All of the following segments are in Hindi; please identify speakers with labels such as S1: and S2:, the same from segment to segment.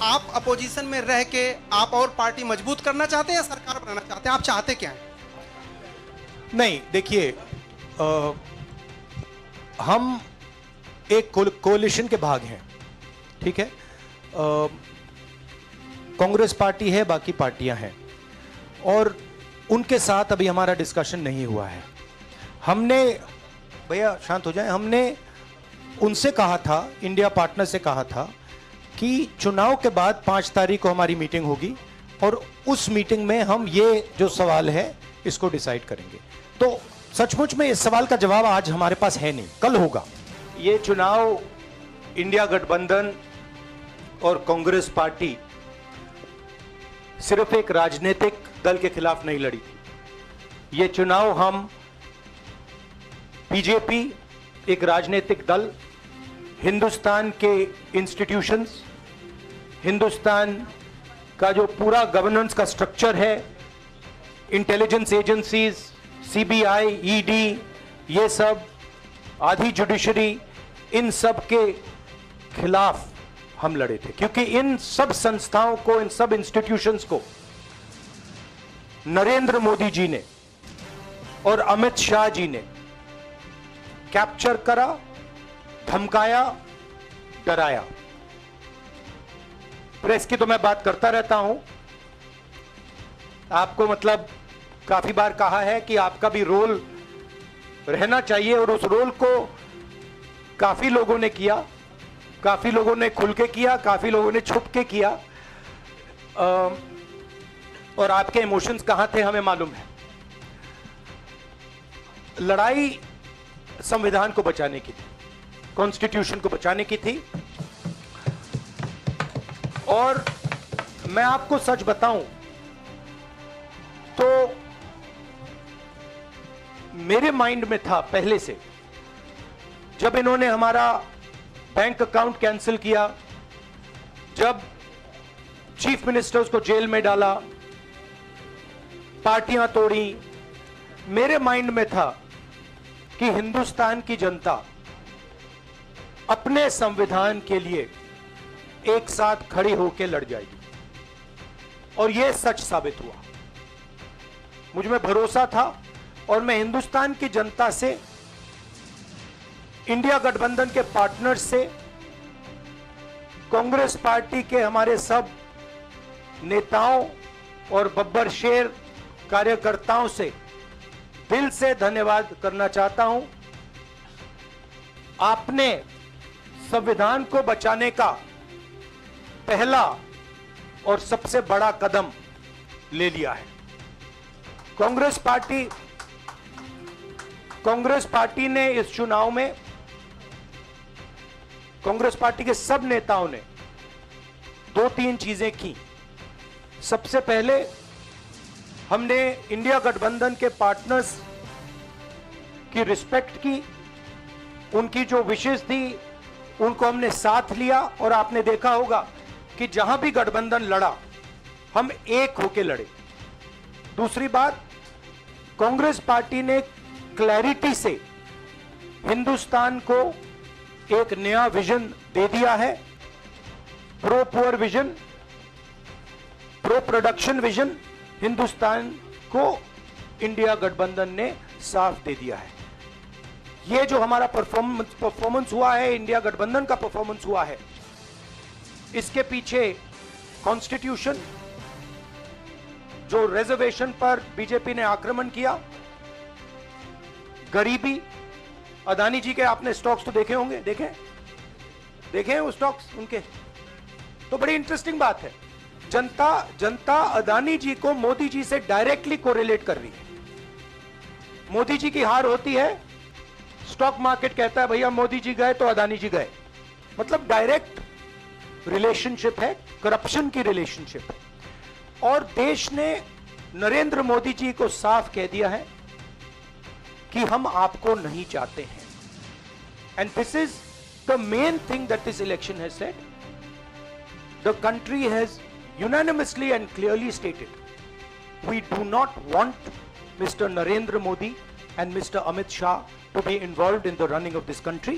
S1: आप अपोजिशन में रह के आप और पार्टी मजबूत करना चाहते हैं या सरकार बनाना चाहते हैं? आप चाहते क्या हैं?
S2: नहीं, देखिए, हम एक कोalition के भाग हैं, ठीक है। कांग्रेस पार्टी है, बाकी पार्टियां हैं, और उनके साथ अभी हमारा डिस्कशन नहीं हुआ है। हमने, भैया शांत हो जाए, हमने उनसे कहा था, इंडिया पार्टनर से कहा था कि चुनाव के बाद 5 तारीख को हमारी मीटिंग होगी और उस मीटिंग में हम ये जो सवाल है इसको डिसाइड करेंगे। तो सचमुच में इस सवाल का जवाब आज हमारे पास है नहीं, कल होगा। ये चुनाव इंडिया गठबंधन और कांग्रेस पार्टी सिर्फ एक राजनीतिक दल के खिलाफ नहीं लड़ी थी। ये चुनाव हम बीजेपी, एक राजनीतिक दल, हिंदुस्तान के इंस्टीट्यूशंस, हिंदुस्तान का जो पूरा गवर्नेंस का स्ट्रक्चर है, इंटेलिजेंस एजेंसीज, सीबीआई, ईडी, ये सब, आधी जुडिशरी, इन सब के खिलाफ हम लड़े थे, क्योंकि इन सब संस्थाओं को, इन सब इंस्टीट्यूशंस को नरेंद्र मोदी जी ने और अमित शाह जी ने कैप्चर करा, धमकाया, डराया। प्रेस की तो मैं बात करता रहता हूं, आपको मतलब काफी बार कहा है कि आपका भी रोल रहना चाहिए, और उस रोल को काफी लोगों ने किया, काफी लोगों ने खुल के किया, काफी लोगों ने छुप के किया, और आपके इमोशंस कहां थे हमें मालूम है। लड़ाई संविधान को बचाने की थी, कॉन्स्टिट्यूशन को बचाने की थी, और मैं आपको सच बताऊं तो मेरे माइंड में था पहले से, जब इन्होंने हमारा बैंक अकाउंट कैंसिल किया, जब चीफ मिनिस्टर्स को जेल में डाला, पार्टियां तोड़ी, मेरे माइंड में था कि हिंदुस्तान की जनता अपने संविधान के लिए एक साथ खड़ी होकर लड़ जाएगी, और यह सच साबित हुआ। मुझ में भरोसा था, और मैं हिंदुस्तान की जनता से, इंडिया गठबंधन के पार्टनर्स से, कांग्रेस पार्टी के हमारे सब नेताओं और बब्बर शेर कार्यकर्ताओं से दिल से धन्यवाद करना चाहता हूं। आपने संविधान को बचाने का पहला और सबसे बड़ा कदम ले लिया है। कांग्रेस पार्टी ने इस चुनाव में, कांग्रेस पार्टी के सब नेताओं ने 2-3 चीजें की। सबसे पहले हमने इंडिया गठबंधन के पार्टनर्स की रिस्पेक्ट की, उनकी जो विशेष थी उनको हमने साथ लिया, और आपने देखा होगा कि जहां भी गठबंधन लड़ा हम एक होकर लड़े। दूसरी बात, कांग्रेस पार्टी ने क्लैरिटी से हिंदुस्तान को एक नया विजन दे दिया है, pro poor vision, pro production vision Hindustan को इंडिया गठबंधन ने साफ दे दिया है। ये जो हमारा परफॉर्मेंस हुआ है, इंडिया गठबंधन का परफॉर्मेंस हुआ है, इसके पीछे कॉन्स्टिट्यूशन, जो रिजर्वेशन पर बीजेपी ने आक्रमण किया, गरीबी, अदानी जी के आपने स्टॉक्स तो देखे होंगे, देखे हैं वो स्टॉक्स उनके, तो बड़ी इंटरेस्टिंग बात है। जनता अदानी जी को मोदी जी से डायरेक्टली कोरिलेट कर रही है। मोदी जी की हार होती है, स्टॉक मार्केट कहता है भैया मोदी जी गए तो अदानी जी गए, मतलब डायरेक्ट रिलेशनशिप है, करप्शन की रिलेशनशिप है। और देश ने नरेंद्र मोदी जी को साफ कह दिया है कि हम आपको नहीं चाहते हैं, and this is the main thing that this election has said. The country has unanimously and clearly stated, we do not want Mr. Narendra Modi and Mr. Amit Shah to be involved in the running of this country.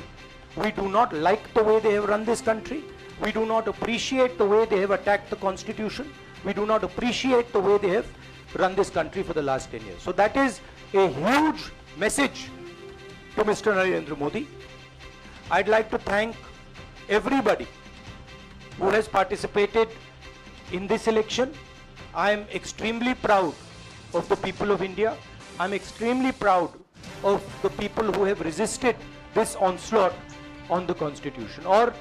S2: We do not like the way they have run this country. We do not appreciate the way they have attacked the constitution. We do not appreciate the way they have run this country for the last 10 years. So that is a huge message to Mr. Narendra Modi. I'd like to thank everybody who has participated in this election. I am extremely proud of the people of India. I'm extremely proud of the people who have resisted this onslaught on the constitution. और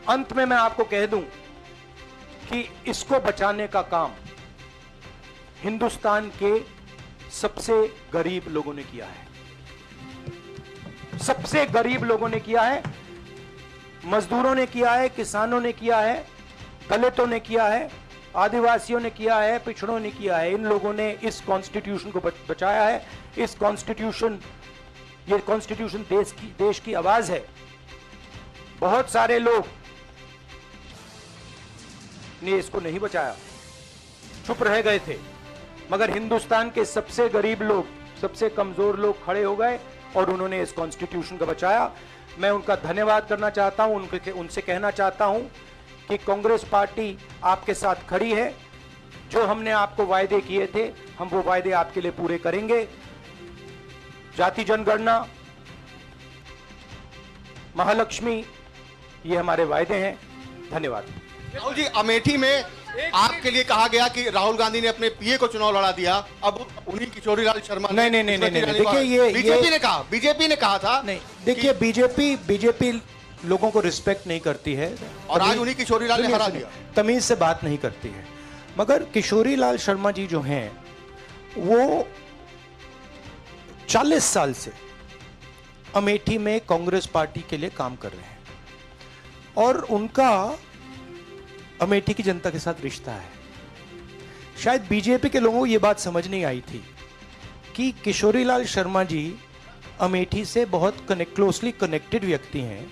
S2: अंत में मैं आपको कह दूं कि इसको बचाने का काम हिंदुस्तान के सबसे गरीब लोगों ने किया है। सबसे गरीब लोगों ने किया है, मजदूरों ने किया है, किसानों ने किया है, दलितों ने किया है, आदिवासियों ने किया है, पिछड़ों ने किया है। इन लोगों ने इस कॉन्स्टिट्यूशन को बचाया है। इस कॉन्स्टिट्यूशन, ये कॉन्स्टिट्यूशन देश की आवाज है। बहुत सारे लोग ने इसको नहीं बचाया, चुप रह गए थे, मगर हिंदुस्तान के सबसे गरीब लोग, सबसे कमजोर लोग खड़े हो गए और उन्होंने इस कॉन्स्टिट्यूशन को बचाया। मैं उनका धन्यवाद करना चाहता हूं, उनसे कहना चाहता हूं कि कांग्रेस पार्टी आपके साथ खड़ी है। जो हमने आपको वायदे किए थे, हम वो वायदे आपके लिए पूरे करेंगे। जाति जनगणना, महालक्ष्मी, ये हमारे वायदे हैं। धन्यवाद।
S3: राहुल जी, अमेठी में आपके लिए कहा गया कि राहुल गांधी ने अपने पीए को चुनाव लड़ा दिया, अब उन्हीं किशोरीलाल शर्मा
S2: नहीं, देखिए ये
S3: बीजेपी ने कहा था।
S2: नहीं, देखिए बीजेपी लोगों को रिस्पेक्ट नहीं करती है
S3: और आज उन्हीं किशोरीलाल ने हरा दिया।
S2: तमीज से बात नहीं करती है। मगर किशोरीलाल शर्मा जी जो हैं वो 40 साल से अमेठी में कांग्रेस पार्टी के लिए काम कर रहे हैं और उनका अमेठी की जनता के साथ रिश्ता है। शायद बीजेपी के लोगों को यह बात समझ नहीं आई थी कि किशोरीलाल शर्मा जी अमेठी से बहुत क्लोजली कनेक्टेड व्यक्ति हैं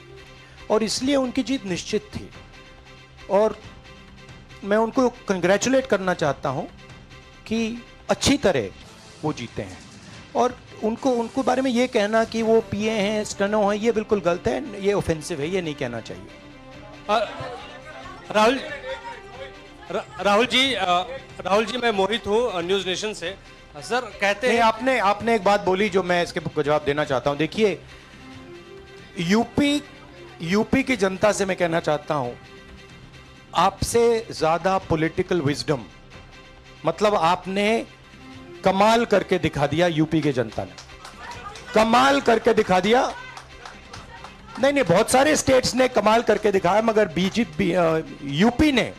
S2: और इसलिए उनकी जीत निश्चित थी। और मैं उनको कंग्रेचुलेट करना चाहता हूं कि अच्छी तरह वो जीते हैं। और उनको बारे में ये कहना कि वो पीए हैं, स्टनो हैं, ये बिल्कुल गलत है, ये ऑफेंसिव है, ये नहीं कहना चाहिए।
S4: राहुल जी, मैं मोहित हूँ न्यूज नेशन से। सर कहते हैं
S2: आपने एक बात बोली जो मैं इसके जवाब देना चाहता हूं। देखिए, यूपी की जनता से मैं कहना चाहता हूं, आपसे ज्यादा पॉलिटिकल विजडम, मतलब आपने कमाल करके दिखा दिया। यूपी की जनता ने कमाल करके दिखा दिया। नहीं, बहुत सारे स्टेट्स ने कमाल करके दिखाया, मगर बीजेपी यूपी ने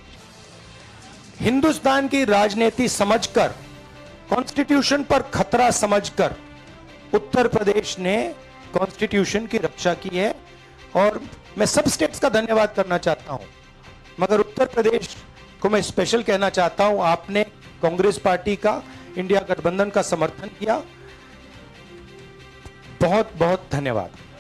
S2: हिंदुस्तान की राजनीति समझकर, कॉन्स्टिट्यूशन पर खतरा समझकर उत्तर प्रदेश ने कॉन्स्टिट्यूशन की रक्षा की है। और मैं सब स्टेट्स का धन्यवाद करना चाहता हूं, मगर उत्तर प्रदेश को मैं स्पेशल कहना चाहता हूं। आपने कांग्रेस पार्टी का, इंडिया गठबंधन का समर्थन किया। बहुत बहुत धन्यवाद।